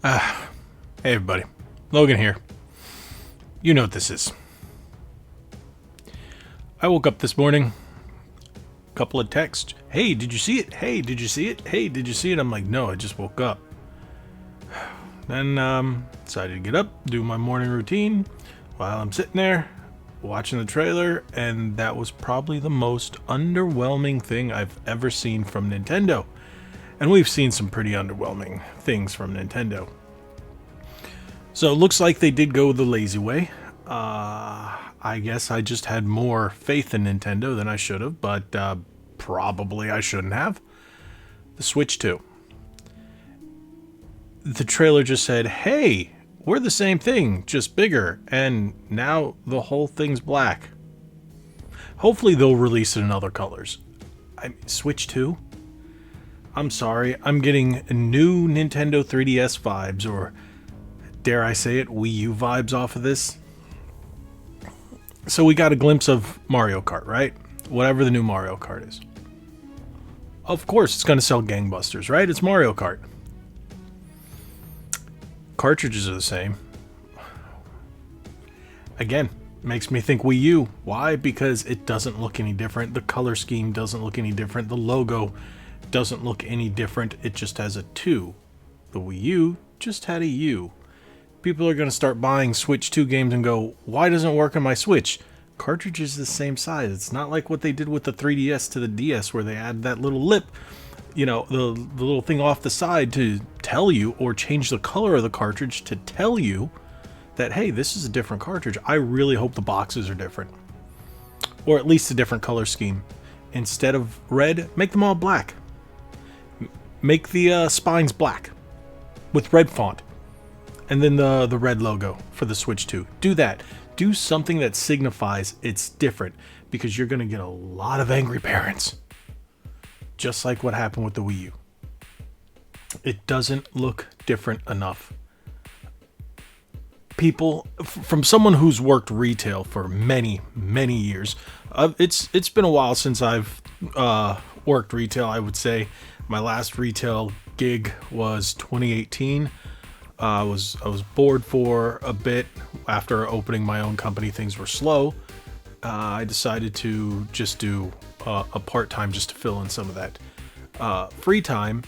Hey everybody, Logan here. You know what this is. I woke up this morning, couple of texts. Hey, did you see it? Hey, did you see it? Hey, did you see it? I'm like, no, I just woke up. Then decided to get up, do my morning routine while I'm sitting there watching the trailer, and that was probably the most underwhelming thing I've ever seen from Nintendo. And we've seen some pretty underwhelming things from Nintendo. So it looks like they did go the lazy way. I guess I just had more faith in Nintendo than I should have, but probably I shouldn't have. The Switch 2. The trailer just said, hey, we're the same thing, just bigger, and now the whole thing's black. Hopefully they'll release it in other colors. Switch 2? I'm sorry, I'm getting new Nintendo 3DS vibes, or dare I say it, Wii U vibes off of this. So we got a glimpse of Mario Kart, right? Whatever the new Mario Kart is. Of course it's going to sell gangbusters, right? It's Mario Kart. Cartridges are the same. Again, makes me think Wii U. Why? Because it doesn't look any different. The color scheme doesn't look any different. The logo doesn't look any different. It just has a 2. The Wii U just had a U. People are going to start buying Switch 2 games and go, why doesn't it work on my Switch? Cartridge is the same size. It's not like what they did with the 3DS to the DS where they add that little lip, the little thing off the side to tell you, or change the color of the cartridge to tell you that, hey, this is a different cartridge. I really hope the boxes are different. Or at least a different color scheme. Instead of red, make them all black. Make the spines black with red font. And then the red logo for the Switch 2. Do that. Do something that signifies it's different, because you're going to get a lot of angry parents. Just like what happened with the Wii U. It doesn't look different enough. People, from someone who's worked retail for many, many years, it's been a while since I've worked retail. I would say my last retail gig was 2018. I was bored for a bit after opening my own company. Things were slow. I decided to just do a part-time just to fill in some of that free time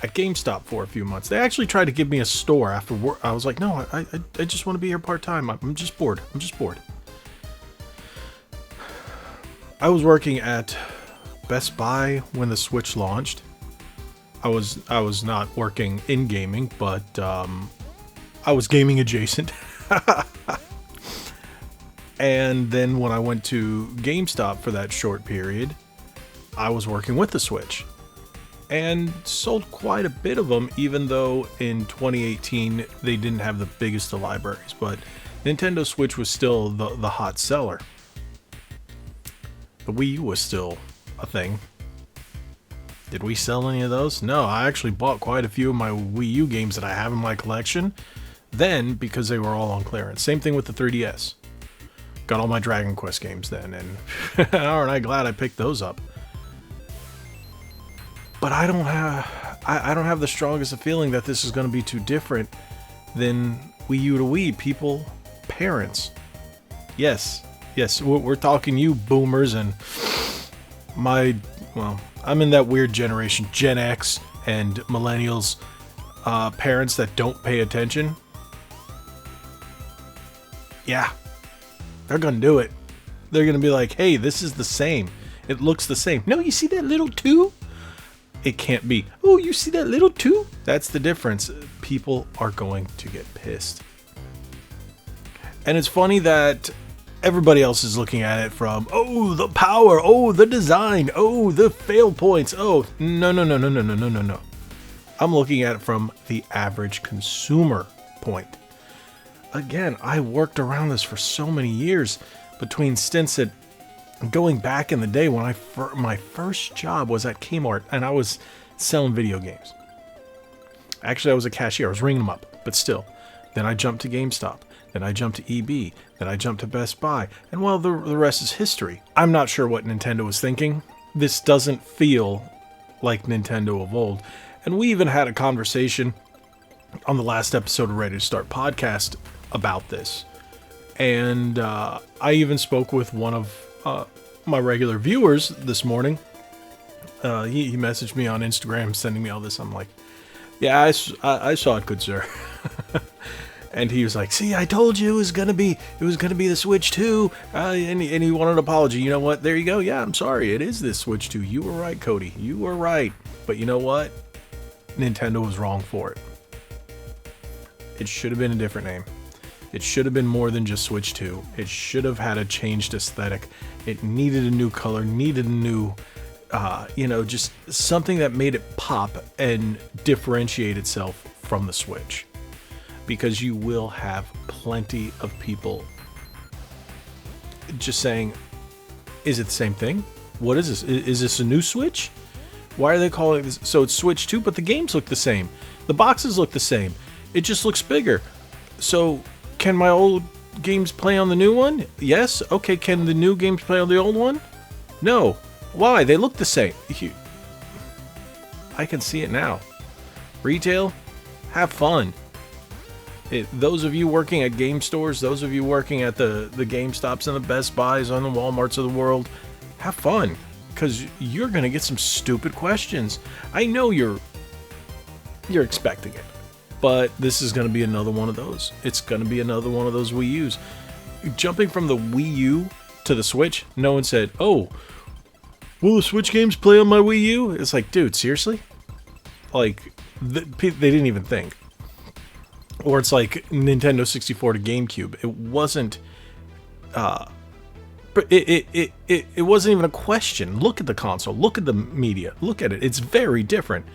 at GameStop for a few months. They actually tried to give me a store after work. I was like, no, I just want to be here part-time. I'm just bored. I was working at Best Buy when the Switch launched. I was not working in gaming, but I was gaming adjacent. And then when I went to GameStop for that short period, I was working with the Switch. And sold quite a bit of them, even though in 2018 they didn't have the biggest of libraries. But Nintendo Switch was still the hot seller. The Wii U was still a thing. Did we sell any of those? No, I actually bought quite a few of my Wii U games that I have in my collection then, because they were all on clearance. Same thing with the 3DS. Got all my Dragon Quest games then, and aren't I glad I picked those up. But I don't have the strongest of feeling that this is going to be too different than Wii U to Wii. People, parents. Yes, we're talking you boomers and I'm in that weird generation, Gen X and millennials, parents that don't pay attention. Yeah, they're going to do it. They're going to be like, hey, this is the same. It looks the same. No, you see that little 2? It can't be. Oh, you see that little 2? That's the difference. People are going to get pissed. And it's funny that everybody else is looking at it from, oh, the power, oh, the design, oh, the fail points, oh, no. I'm looking at it from the average consumer point. Again, I worked around this for so many years, between stints at going back in the day when my first job was at Kmart, and I was selling video games. Actually, I was a cashier. I was ringing them up, but still. Then I jumped to GameStop. Then I jumped to EB. Then I jumped to Best Buy. And well, the rest is history. I'm not sure what Nintendo was thinking. This doesn't feel like Nintendo of old. And we even had a conversation on the last episode of Ready to Start podcast about this. And I even spoke with one of my regular viewers this morning. He messaged me on Instagram sending me all this. I'm like, yeah, I saw it, good sir. And he was like, see, I told you it was gonna be the Switch 2. And he wanted an apology. You know what? There you go. Yeah, I'm sorry. It is this Switch 2. You were right, Cody. You were right. But you know what? Nintendo was wrong for it. It should have been a different name. It should have been more than just Switch 2. It should have had a changed aesthetic. It needed a new color, needed a new, just something that made it pop and differentiate itself from the Switch. Because you will have plenty of people just saying, is it the same thing? What is this? Is this a new Switch? Why are they calling this? So it's Switch 2, but the games look the same. The boxes look the same. It just looks bigger. So can my old games play on the new one? Yes. Okay, can the new games play on the old one? No. Why? They look the same. I can see it now. Retail, have fun. Those of you working at game stores, those of you working at the GameStops and the Best Buys on the Walmarts of the world, have fun. Because you're going to get some stupid questions. I know you're expecting it. But this is going to be another one of those. It's going to be another one of those Wii U's. Jumping from the Wii U to the Switch, no one said, oh, will the Switch games play on my Wii U? It's like, dude, seriously? Like, they didn't even think. Or it's like Nintendo 64 to GameCube. It wasn't... It wasn't even a question. Look at the console. Look at the media. Look at it. It's very different.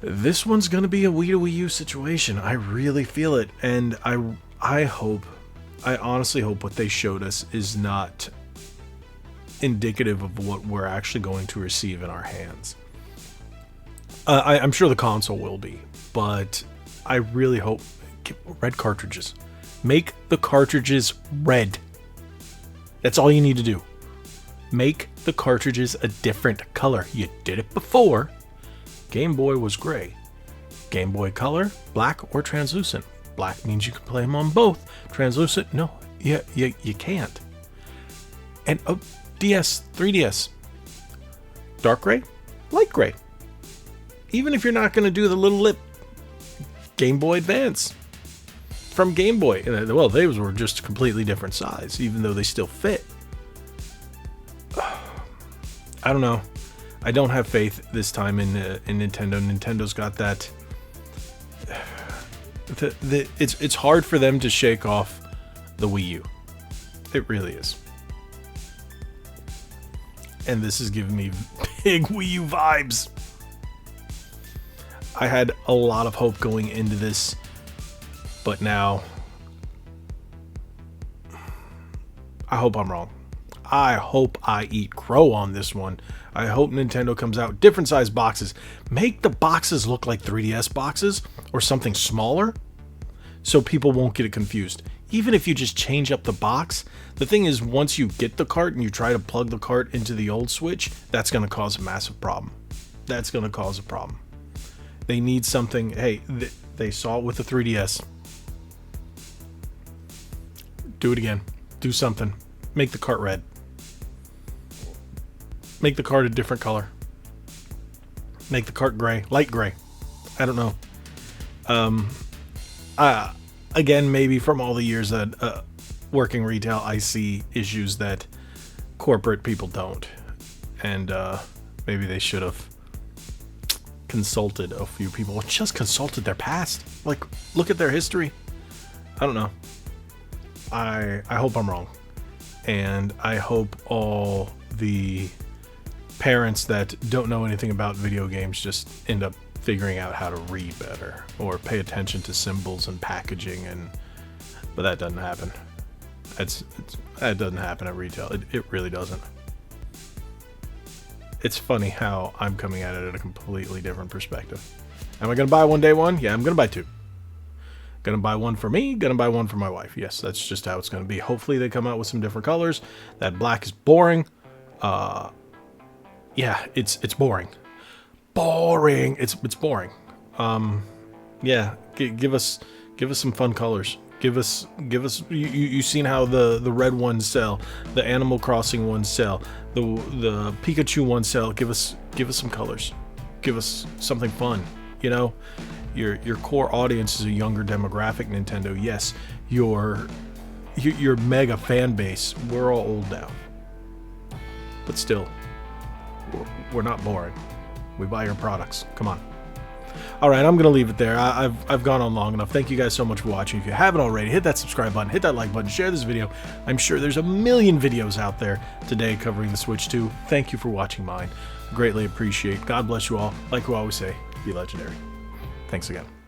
This one's going to be a Wii to Wii U situation. I really feel it. And I honestly hope what they showed us is not indicative of what we're actually going to receive in our hands. I'm sure the console will be, but I really hope... Red cartridges. Make the cartridges red. That's all you need to do. Make the cartridges a different color. You did it before. Game Boy was gray. Game Boy Color, black or translucent. Black means you can play them on both. Translucent, no, you can't. And DS, 3DS, dark gray, light gray. Even if you're not going to do the little lip, Game Boy Advance from Game Boy. Well, they were just a completely different size, even though they still fit. I don't know. I don't have faith this time in Nintendo. Nintendo's got that. It's hard for them to shake off the Wii U. It really is. And this is giving me big Wii U vibes. I had a lot of hope going into this, but now I hope I'm wrong. I hope I eat crow on this one. I hope Nintendo comes out different size boxes. Make the boxes look like 3DS boxes or something smaller so people won't get it confused. Even if you just change up the box, the thing is once you get the cart and you try to plug the cart into the old Switch, that's going to cause a massive problem. That's going to cause a problem. They need something. Hey, they saw it with the 3DS. Do it again. Do something. Make the cart red. Make the cart a different color. Make the cart gray. Light gray. I don't know. Again, maybe from all the years that working retail, I see issues that corporate people don't. And maybe they should have consulted a few people. Just consulted their past. Like, look at their history. I don't know. I hope I'm wrong. And I hope all the parents that don't know anything about video games just end up figuring out how to read better or pay attention to symbols and packaging, but that doesn't happen. That doesn't happen at retail. It really doesn't. It's funny how I'm coming at it at a completely different perspective. Am I going to buy one day one? Yeah, I'm going to buy two. Gonna buy one for me, gonna buy one for my wife. Yes, that's just how it's gonna be. Hopefully they come out with some different colors. That black is boring. Yeah, it's boring. Boring. It's boring. Yeah, give us some fun colors. Give us you seen how the red ones sell, the Animal Crossing ones sell, the Pikachu ones sell. Give us some colors. Give us something fun. You know, your core audience is a younger demographic, Nintendo. Yes, your mega fan base, we're all old now. But still, we're not boring. We buy your products. Come on. All right, I'm going to leave it there. I've gone on long enough. Thank you guys so much for watching. If you haven't already, hit that subscribe button, hit that like button, share this video. I'm sure there's a million videos out there today covering the Switch 2. Thank you for watching mine. Greatly appreciate. God bless you all. Like we always say, be legendary. Thanks again.